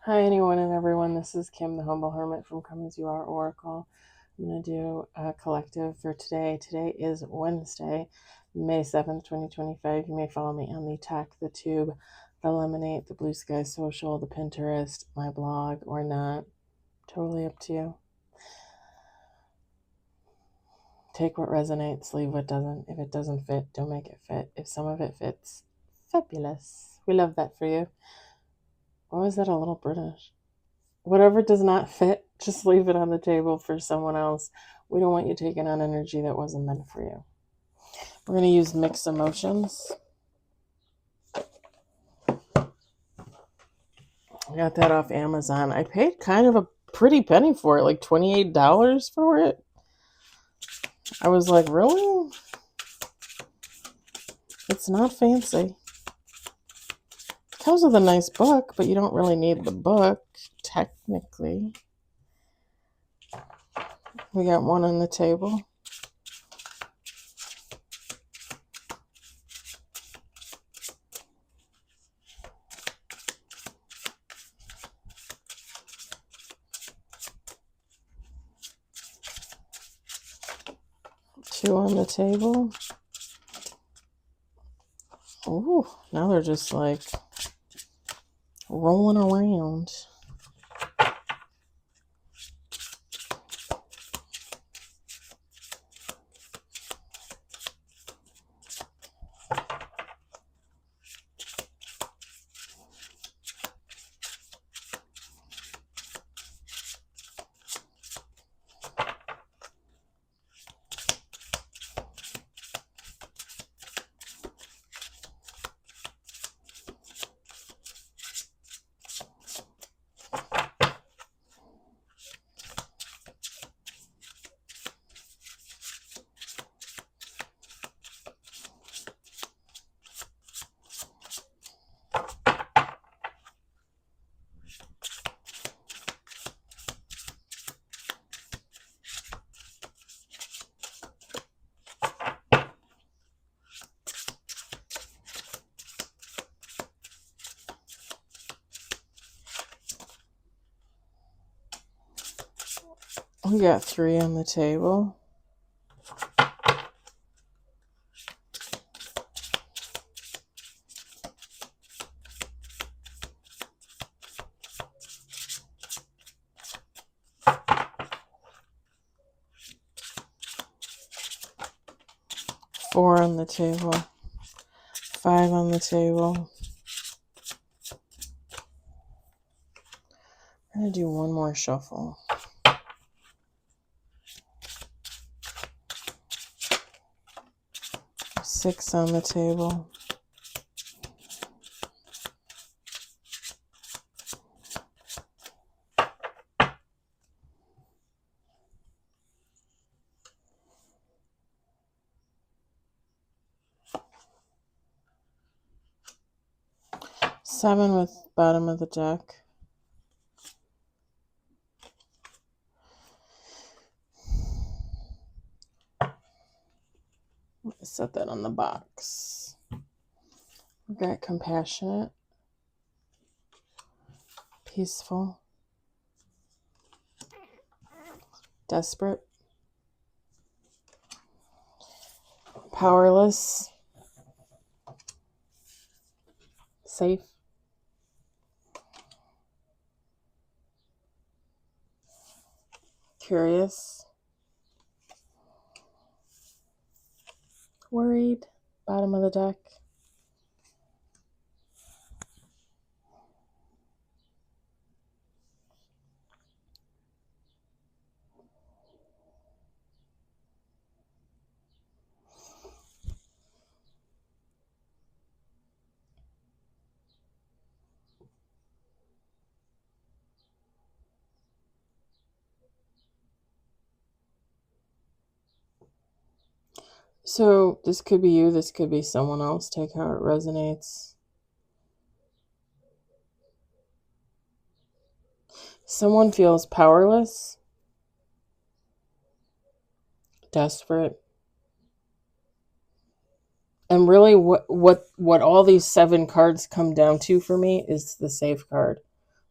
Hi, anyone and everyone. This is Kim, the Humble Hermit from Come As You Are Oracle. I'm going to do a collective for today. Today is Wednesday, May 7th, 2025. You may follow me on the Talk, the Tube, the Lemonade, the Blue Sky Social, the Pinterest, my blog, or not. Totally up to you. Take what resonates, leave what doesn't. If it doesn't fit, don't make it fit. If some of it fits, fabulous. We love that for you. Why was that a little British? Whatever does not fit, just leave it on the table for someone else. We don't want you taking on energy that wasn't meant for you. We're going to use mixed emotions. I got that off Amazon. I paid kind of a pretty penny for it, like $28 for it. I was like, really? It's not fancy. It comes with a nice book, but you don't really need the book, technically. We got one on the table. Two on the table. Ooh, now they're just like rolling around. We got three on the table. Four on the table. Five on the table. I'm going to do one more shuffle. Six on the table. Seven with bottom of the deck. Set that on the box. We got compassionate, peaceful, desperate, powerless, safe, curious, worried, bottom of the deck. So this could be you, this could be someone else. Take how it resonates. Someone feels powerless, desperate. And really what all these seven cards come down to for me is the safe card.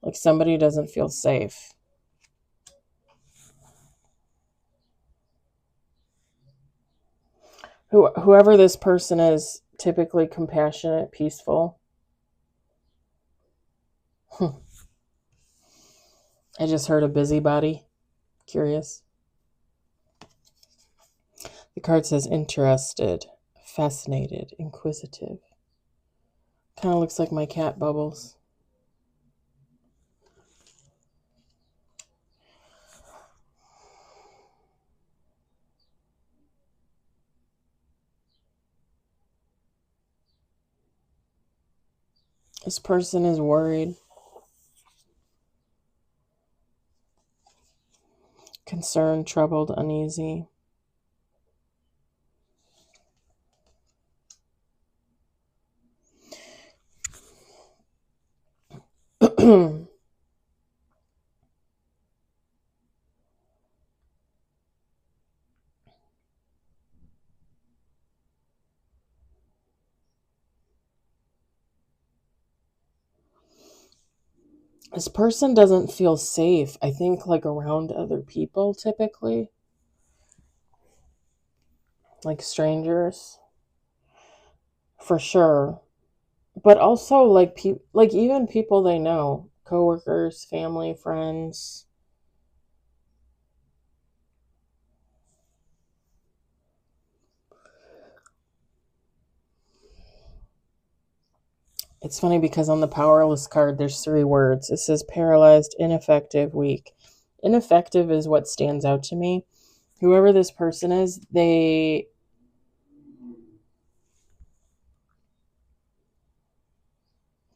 Like somebody doesn't feel safe. Whoever this person is, typically compassionate, peaceful. I just heard a busybody. Curious. The card says interested, fascinated, inquisitive. Kind of looks like my cat Bubbles. This person is worried, concerned, troubled, uneasy. This person doesn't feel safe, I think, like around other people typically, like strangers, for sure. But also like like even people they know, coworkers, family, friends. It's funny because on the powerless card there's 3 words. It says paralyzed, ineffective, weak. Ineffective is what stands out to me. Whoever this person is, they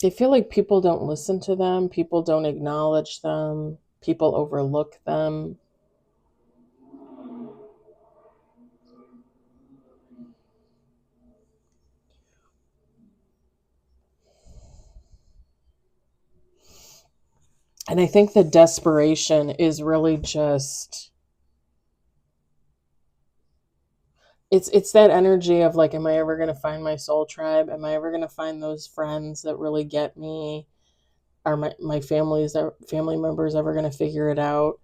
feel like people don't listen to them, people don't acknowledge them, people overlook them. And I think the desperation is really just it's that energy of like, am I ever going to find my soul tribe? Am I ever going to find those friends that really get me? Are my family members ever going to figure it out?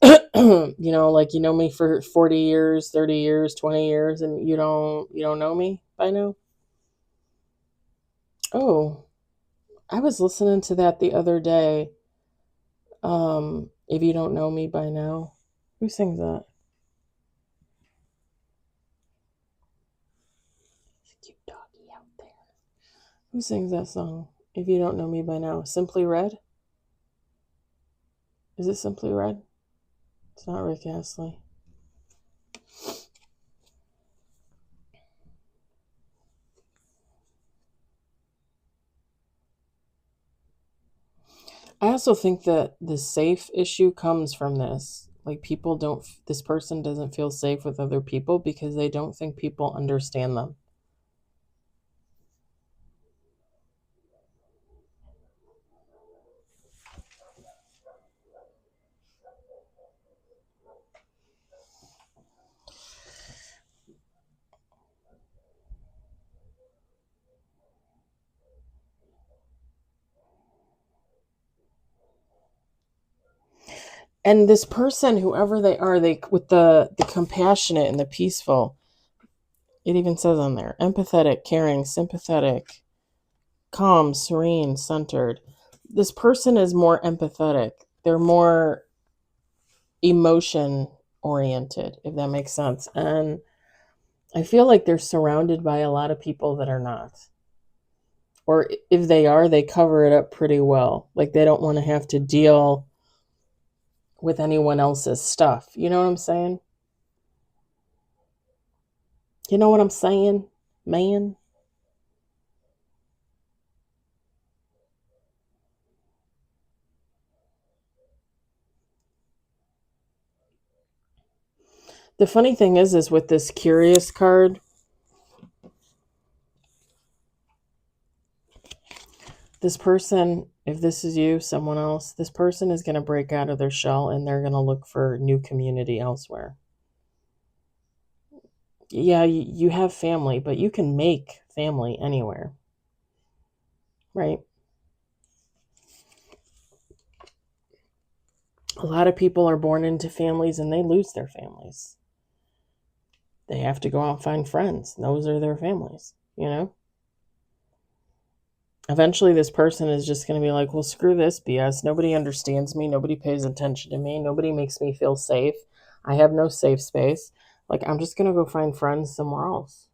Like you know me for 40 years, 30 years, 20 years, and you don't know me by now. Oh, I was listening to that the other day. If you don't know me by now. Who sings that? There's a cute doggy out there. Who sings that song? If you don't know me by now. Simply Red? Is it Simply Red? It's not Rick Astley. I also think that the safe issue comes from this. Like this person doesn't feel safe with other people because they don't think people understand them. And this person, whoever they are, they with the compassionate and the peaceful, it even says on there, empathetic, caring, sympathetic, calm, serene, centered. This person is more empathetic. They're more emotion oriented, if that makes sense. And I feel like they're surrounded by a lot of people that are not. Or if they are, they cover it up pretty well. Like they don't want to have to deal with anyone else's stuff. You know what I'm saying? You know what I'm saying, man? The funny thing is with this curious card, this person, if this is you, someone else, this person is going to break out of their shell and they're going to look for new community elsewhere. Yeah, you have family, but you can make family anywhere, right? A lot of people are born into families and they lose their families. They have to go out and find friends. Those are their families, you know? Eventually, this person is just going to be like, well, screw this BS. Nobody understands me. Nobody pays attention to me. Nobody makes me feel safe. I have no safe space. Like, I'm just going to go find friends somewhere else.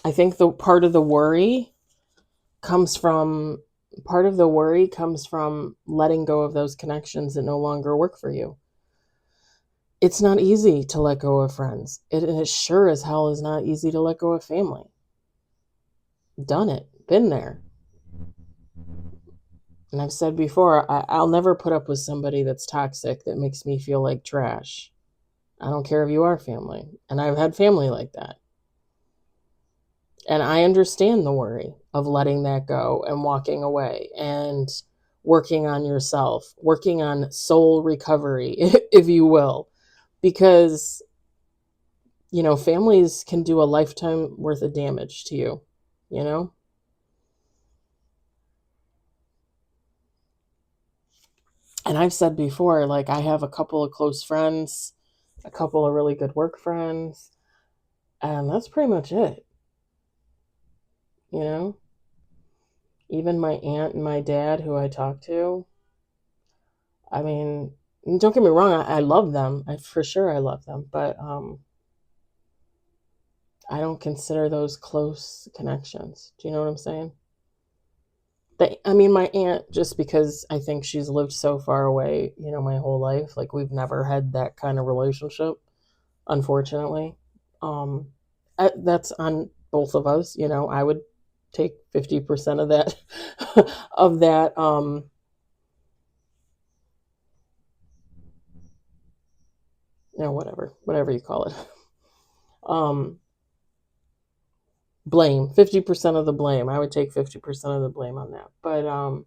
I think the part of the worry comes from letting go of those connections that no longer work for you. It's not easy to let go of friends. It sure as hell is not easy to let go of family. Done it. Been there. And I've said before, I'll never put up with somebody that's toxic, that makes me feel like trash. I don't care if you are family. And I've had family like that. And I understand the worry of letting that go and walking away and working on yourself, working on soul recovery, if you will. Because, you know, families can do a lifetime worth of damage to you, you know? And I've said before, like, I have a couple of close friends, a couple of really good work friends, and that's pretty much it, you know? Even my aunt and my dad, who I talk to, I mean, don't get me wrong, I love them. For sure I love them, but I don't consider those close connections. Do you know what I'm saying? I mean, my aunt, just because I think she's lived so far away, you know, my whole life, like we've never had that kind of relationship, unfortunately. Um, that's on both of us. You know, I would take 50% of that, of that, you know, whatever you call it. Um, blame, 50% of the blame. I would take 50% of the blame on that. But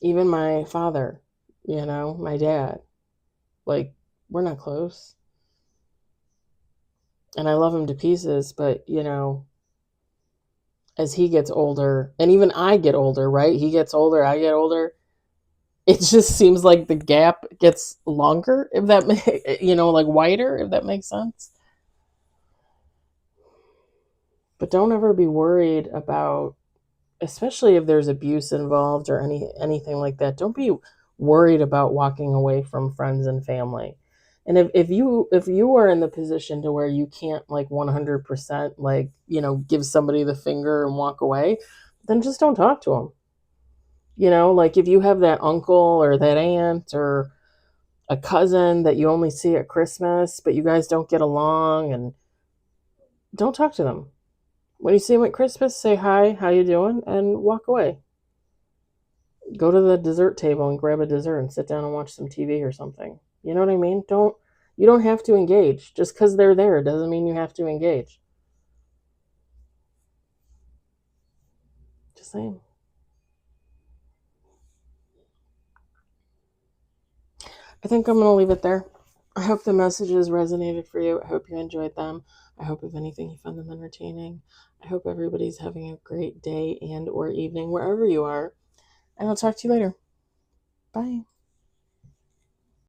even my father, you know, my dad, like, we're not close. And I love him to pieces, but, you know, as he gets older, and even I get older, right? He gets older, I get older. It just seems like the gap gets longer, if that you know, like wider, if that makes sense. But don't ever be worried about, especially if there's abuse involved or anything like that. Don't be worried about walking away from friends and family. And if you are in the position to where you can't like 100% like, you know, give somebody the finger and walk away, then just don't talk to them. You know, like if you have that uncle or that aunt or a cousin that you only see at Christmas, but you guys don't get along, and don't talk to them. When you see them at Christmas, say hi, how you doing, and walk away. Go to the dessert table and grab a dessert and sit down and watch some TV or something. You know what I mean? You don't have to engage. Just because they're there doesn't mean you have to engage. Just saying. I think I'm going to leave it there. I hope the messages resonated for you. I hope you enjoyed them. I hope, if anything, you found them entertaining. I hope everybody's having a great day and or evening wherever you are. And I'll talk to you later. Bye.